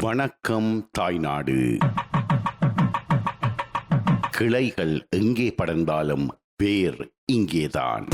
வணக்கம் தாய்நாடு. கிளைகள் எங்கே படர்ந்தாலும் வேர் இங்கேதான்.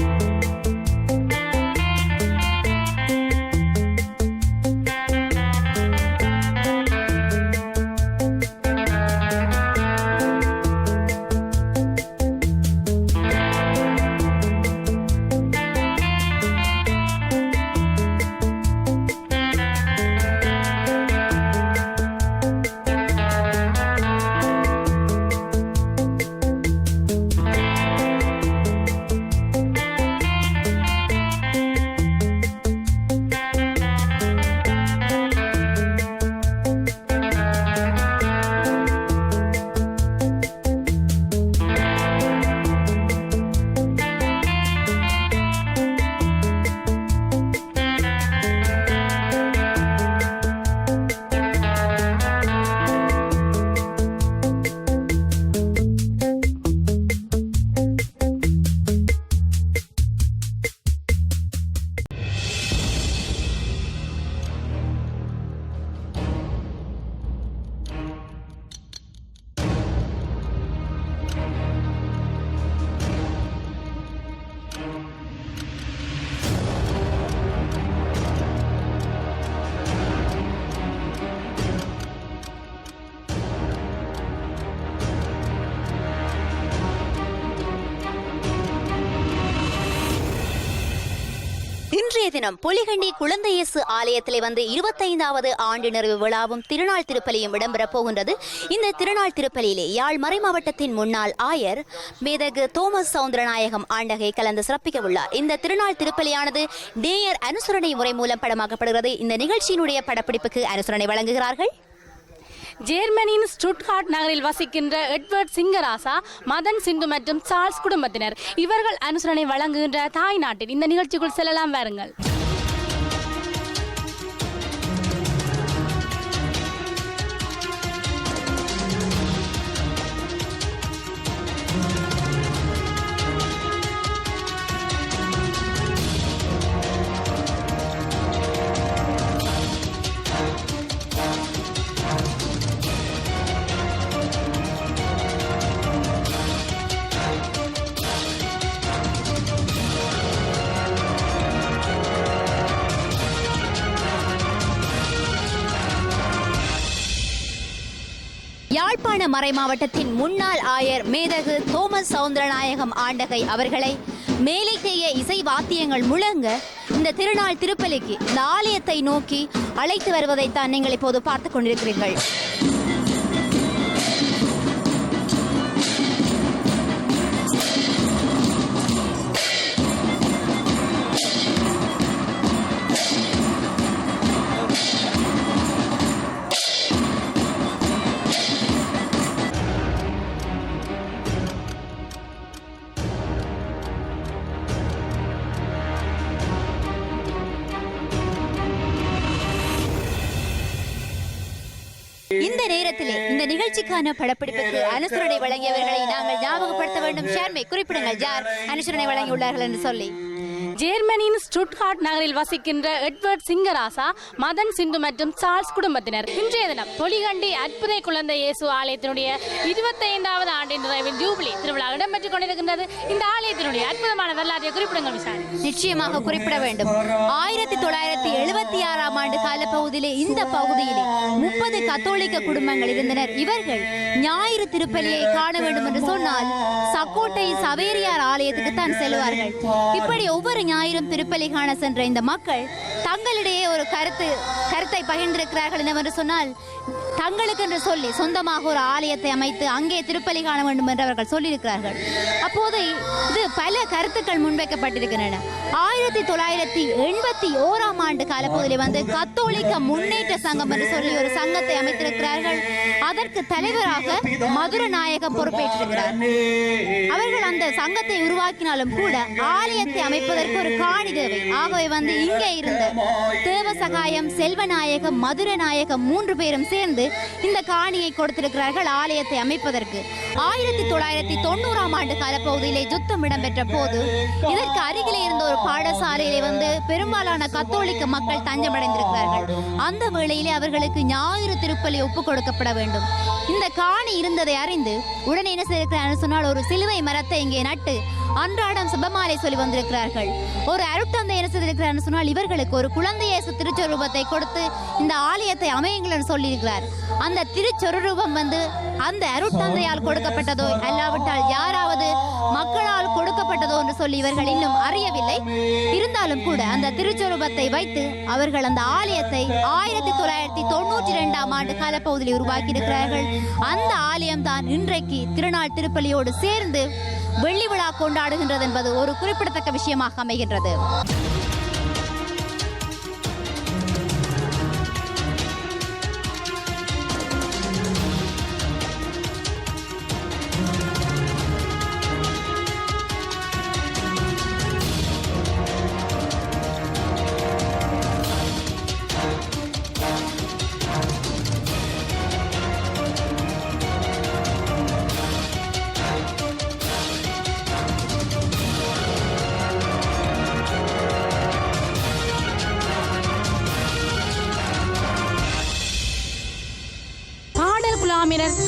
இன்றைய தினம் பொலிகண்டி குழந்தை இயேசு ஆலயத்திலே வந்து 25வது ஆண்டு நிறைவு விழாவும் திருநாள் திருப்பலியும் இடம்பெறப் போகின்றது. இந்த திருநாள் திருப்பலியிலே யாழ் மறை மாவட்டத்தின் முன்னாள் ஆயர் மேதகு தோமஸ் சவுந்தரநாயகம் ஆண்டகை கலந்து சிறப்பிக்க உள்ளார். இந்த திருநாள் திருப்பலியானது நேயர் அனுசரணை முறை மூலம் படமாக்கப்படுகிறது. இந்த நிகழ்ச்சியினுடைய படப்பிடிப்புக்கு அனுசரணை வழங்குகிறார்கள் ஜெர்மனியின் ஸ்டுட்கார்ட் நகரில் வசிக்கின்ற எட்வர்ட் சிங்கராசா, மதன் சிந்து மற்றும் சார்ல்ஸ் குடும்பத்தினர். இவர்கள் அனுசரணை வழங்குகின்ற தாய் நாட்டில் இந்த நிகழ்ச்சிக்குள் செல்லலாம் வாருங்கள். யாழ்ப்பாண மறை மாவட்டத்தின் முன்னாள் ஆயர் மேதகு தோமஸ் சவுந்தரநாயகம் ஆண்டகை அவர்களை மேலைத்தேய இசை வாத்தியங்கள் முழங்க இந்த திருநாள் திருப்பலிக்கு இந்த ஆலயத்தை நோக்கி அழைத்து வருவதைத்தான் நீங்கள் இப்போது பார்த்துக் கொண்டிருக்கிறீர்கள். இந்த நேரத்திலே இந்த நிகழ்ச்சிக்கான படப்பிடிப்புக்கு அனுசரணை வழங்கியவர்களை நாங்கள் ஞாபகப்படுத்த வேண்டும். ஷேர்மை குறிப்பிடுங்கள், யார் அனுசரணை வழங்கியுள்ளார்கள் என்று சொல்லி. ஜெர்மனியின் ஸ்டுட்கார்ட் நகரில் வசிக்கின்ற எட்வர்ட் சிங்கராசா, மதன் சிந்து மற்றும் சார்ல்ஸ் குடும்பத்தினர். இன்றைய தினம் பொலிகண்டி அற்புத குழந்தை இயேசு ஆலயத்தினுடைய 25வது ஆண்டின் நிறைவில் ஜூபிலி திருவிழா இடம்பெற்றுக் கொண்டிருக்கின்றது. இந்த ஆலயத்தினுடைய அற்புதமான வரலாற்றை குறிப்பிடுங்கள் விசாரி. நிச்சயமாக குறிப்பிட வேண்டும். 1976ஆம் ஆண்டு காலப்பகுதியிலே இந்த பகுதியிலே 30 கத்தோலிக்க குடும்பங்கள் இருந்தனர். இவர்கள் ஞாயிறு திருப்பலியை காண வேண்டும் என்று சொன்னால் சக்கோட்டை சவேரியார் ஆலயத்துக்கு தான் செல்வார்கள். இப்படி ஒவ்வொரு ஞாயிறும் திருப்பலி காண சென்ற இந்த மக்கள் தங்களிடையே ஒரு கருத்தை பகிர்ந்திருக்கிறார்கள். என்னவென்று சொன்னால், தங்களுக்கு என்று சொல்லி சொந்தமாக ஒரு ஆலயத்தை அமைத்து அங்கே திருப்பலி காண வேண்டும் என்று அவர்கள் சொல்லியிருக்கிறார்கள். அப்போது இது பல கருத்துக்கள் முன்வைக்கப்பட்டிருக்கின்றன. 1981ஆம் ஆண்டு காலப்பகுதியில் வந்து கத்தோலிக்க முன்னேற்ற சங்கம் என்று சொல்லி ஒரு சங்கத்தை அமைத்திருக்கிறார்கள். அதற்கு தலைவராக மதுரநாயகம் பொறுப்பேற்றிருக்கிறார். அவர்கள் அந்த சங்கத்தை உருவாக்கினாலும் கூட ஆலயத்தை அமைப்பதற்கு ஒரு காணி தேவை. ஆகவே இங்கே இருந்த தேவசகாயம், செல்வநாயகம், மதுரநாயகம் 3 பேரும் சேர்ந்து இந்த காணியை கொடுத்திருக்கிறார்கள் ஆலயத்தை அமைப்பதற்கு. 1990ஆம் ஆண்டு காலப்பகுதியிலே யுத்தம் இடம்பெற்ற போது இதற்கு அருகிலே இருந்த ஒரு பாடசாலையிலே பெரும்பாலான கத்தோலிக்க மக்கள் தஞ்சமடைந்திருக்கிறார்கள். அந்த வேளையிலே அவர்களுக்கு ஞாயிறு திருப்பலி ஒப்புக் கொடுக்கப்பட வேண்டும். இந்த காணி இருந்ததை அறிந்து உடனே என்ன செய்திருக்கிறார் சொன்னால், ஒரு சிலுவை மரத்தை இங்கே நட்டு அன்றாடம் சுபமாலை சொல்லி வந்திருக்கிறார்கள். ஒரு அருட்தந்தை என்ன செய்திருக்கிறார் சொன்னால், இவர்களுக்கு ஒரு குழந்தை இயேசு திருச்சொரூபத்தை கொடுத்து இந்த ஆலயத்தை அமையுங்கள் என்று சொல்லியிருக்கிறார். அந்த திருச்சொரூபம் அந்த அருட்தந்தையால் கொடுக்கப்பட்டதோ அல்லாவிட்டால் யாராவது மக்களால் கொடுக்கப்பட்டதோ என்று சொல்லி இவர்கள் இன்னும் அறியவில்லை. இருந்தாலும் கூட அந்த திருச்சொரூபத்தை வைத்து அவர்கள் அந்த ஆலயத்தை 1992ஆம் ஆண்டு காலப்பகுதியில் உருவாக்கி இருக்கிறார்கள். அந்த ஆலயம் தான் இன்றைக்கு திருநாள் திருப்பலியோடு சேர்ந்து வெள்ளி விழா கொண்டாடுகின்றது என்பது ஒரு குறிப்பிடத்தக்க விஷயமாக அமைகின்றது.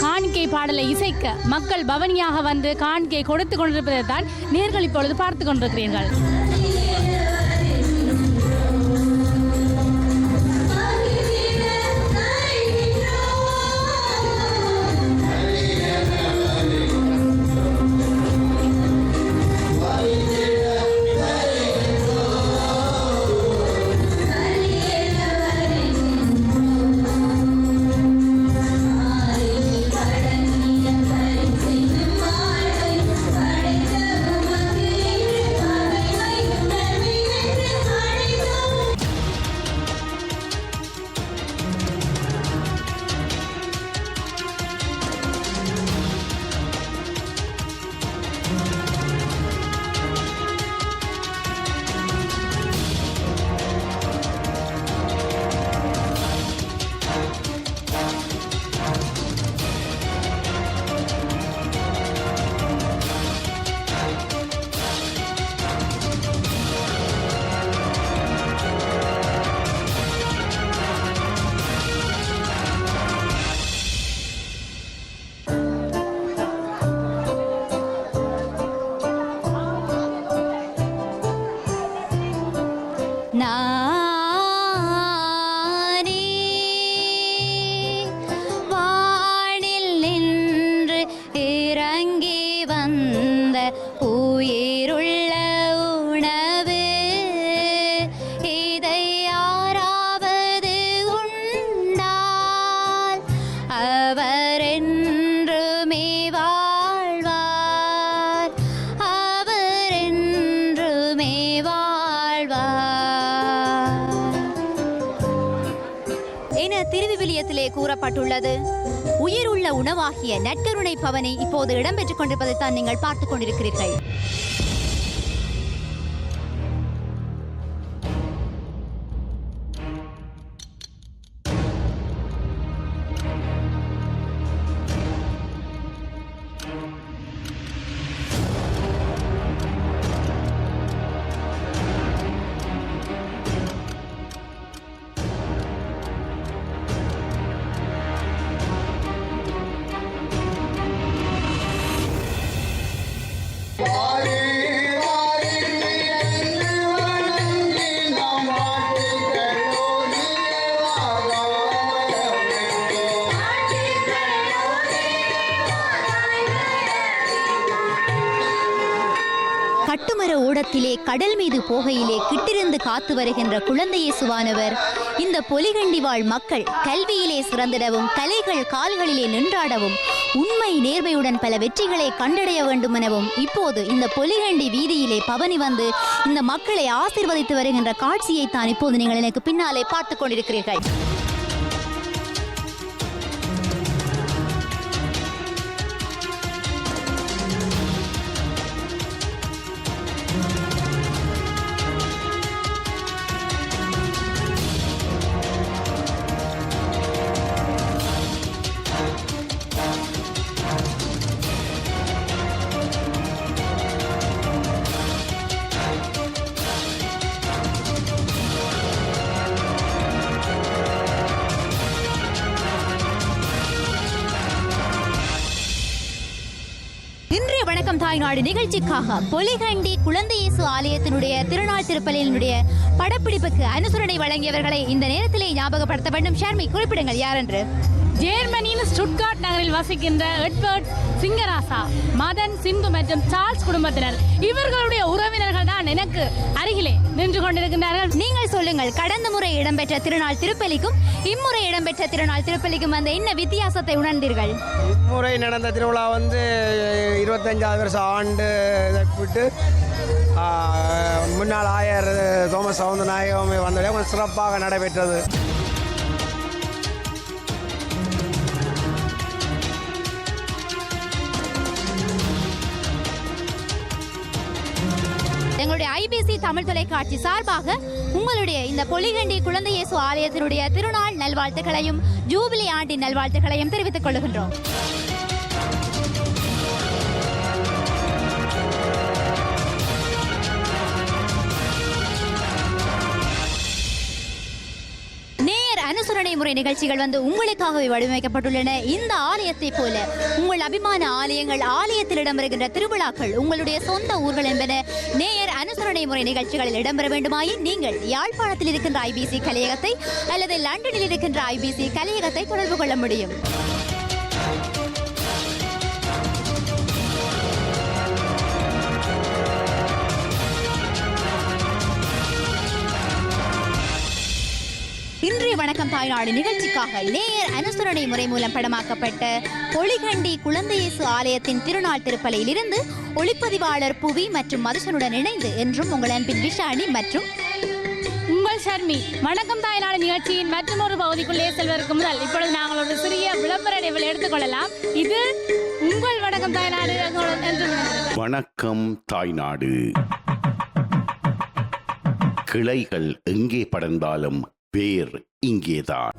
காணிக்கை பாடலை இசைக்க மக்கள் பவனியாக காணிக்கை கொடுத்து கொண்டிருப்பதை தான் நேர்கள் இப்பொழுது பார்த்து கொண்டிருக்கிறீர்கள். வானில் நின்று இறங்கி வந்த உயிருள்ள உணவு, இதை யாராவது உண்டால் அவர் என்றுமே வாழ்வார், அவர் என்றுமே வாழ்வார் என திருவிவிலியத்திலே கூறப்பட்டுள்ளது. உயிருள்ள உணவாகிய நற்கருணை பவனி இப்போது இடம்பெற்றுக் கொண்டிருப்பதைத்தான் நீங்கள் பார்த்துக் கொண்டிருக்கிறீர்கள். கட்டுமர ஓடத்திலே கடல் மீது போகையிலே கிட்டிருந்து காத்து வருகின்ற குழந்தை இயேசுவானவர் இந்த பொலிகண்டி வாழ் மக்கள் கல்வியிலே சிறந்திடவும், கலைகள் கால்களிலே நின்றாடவும், உண்மை நேர்மையுடன் பல வெற்றிகளை கண்டடைய வேண்டும் எனவும் இப்போது இந்த பொலிகண்டி வீதியிலே பவனி இந்த மக்களை ஆசீர்வதித்து வருகின்ற காட்சியை தான் இப்போது நீங்கள் எனக்கு பின்னாலே பார்த்துக் கொண்டிருக்கிறீர்கள். இன்றைய வணக்கம் தாய்நாடு நிகழ்ச்சிக்காக பொலிகண்டி குழந்தை இயேசு ஆலயத்தினுடைய திருநாள் திருப்பலியினுடைய படப்பிடிப்புக்கு அனுசரணை வழங்கியவர்களை இந்த நேரத்திலே ஞாபகப்படுத்த வேண்டும். ஷர்மி, குறிப்பிடுங்கள் யார் என்று. ஜெர்மனியின் ஸ்டுட்கார்ட் நகரில் வசிக்கின்ற எட்வர்ட் சிங்கராசா, மதன், சிந்து மற்றும் சார்ல்ஸ் குடும்பத்தினர். இவர்களுடைய உறவினர்கள் தான் எனக்கு அருகிலே நின்று கொண்டிருக்கின்றார்கள். நீங்கள் சொல்லுங்கள், கடந்த முறை இடம்பெற்ற திருநாள் திருப்பலிக்கும் இம்முறை இடம்பெற்ற திருநாள் திருப்பலிக்கும் அந்த என்ன வித்தியாசத்தை உணர்ந்தீர்கள்? இம்முறை நடந்த திருவிழா 25வது வருஷம் ஆண்டு விட்டு முன்னாள் ஆயர் தோமஸ் சவுந்தரநாயகம் வந்ததே கொஞ்சம் சிறப்பாக நடைபெற்றது. எங்களுடைய ஐபிசி தமிழ் தொலைக்காட்சி சார்பாக உங்களுடைய இந்த பொலிகண்டி குழந்தை இயேசு ஆலயத்தினுடைய திருநாள் நல்வாழ்த்துக்களையும் ஜூபிலி ஆண்டின் நல்வாழ்த்துக்களையும் தெரிவித்துக் கொள்கின்றோம். அனுசரணை முறை நிகழ்ச்சிகள் உங்களுக்காகவே வடிவமைக்கப்பட்டுள்ளன. இந்த ஆலயத்தை போல உங்கள் அபிமான ஆலயங்கள், ஆலயத்தில் இடம்பெறுகின்ற திருவிழாக்கள், உங்களுடைய சொந்த ஊர்கள் என்பன நேயர் அனுசரணை முறை நிகழ்ச்சிகளில் இடம்பெற வேண்டுமாயின் நீங்கள் யாழ்ப்பாணத்தில் இருக்கின்ற ஐபிசி கலையகத்தை அல்லது லண்டனில் இருக்கின்ற ஐபிசி கலையகத்தை தொடர்பு கொள்ள முடியும். இன்றைய வணக்கம் தாய்நாடு நிகழ்ச்சிக்காக நேயர் அனுசரணை முறை மூலம் படமாக்கப்பட்ட பொலிகண்டி குழந்தை இயேசு ஆலயத்தின் திருநாள் திருப்பலியில் இருந்து ஒளிப்பதிவாளர் புவி மற்றும் மதுசனுடன் இணைந்து என்றும் உங்கள் அன்பின் விஷாணி மற்றும் உங்கள் ஷர்மி. வணக்கம் தாய்நாடு நிகழ்ச்சியின் மற்றும் ஒரு பகுதிக்குள்ளே செல்வதற்கு முதல் இப்பொழுது நாங்கள் ஒரு சிறிய விளம்பர இடைவெளி எடுத்துக்கொள்ளலாம். இது உங்கள் வணக்கம் தாய்நாடு. வணக்கம் தாய்நாடு. கிளைகள் எங்கே படர்ந்தாலும் வேர் இங்கேதான்.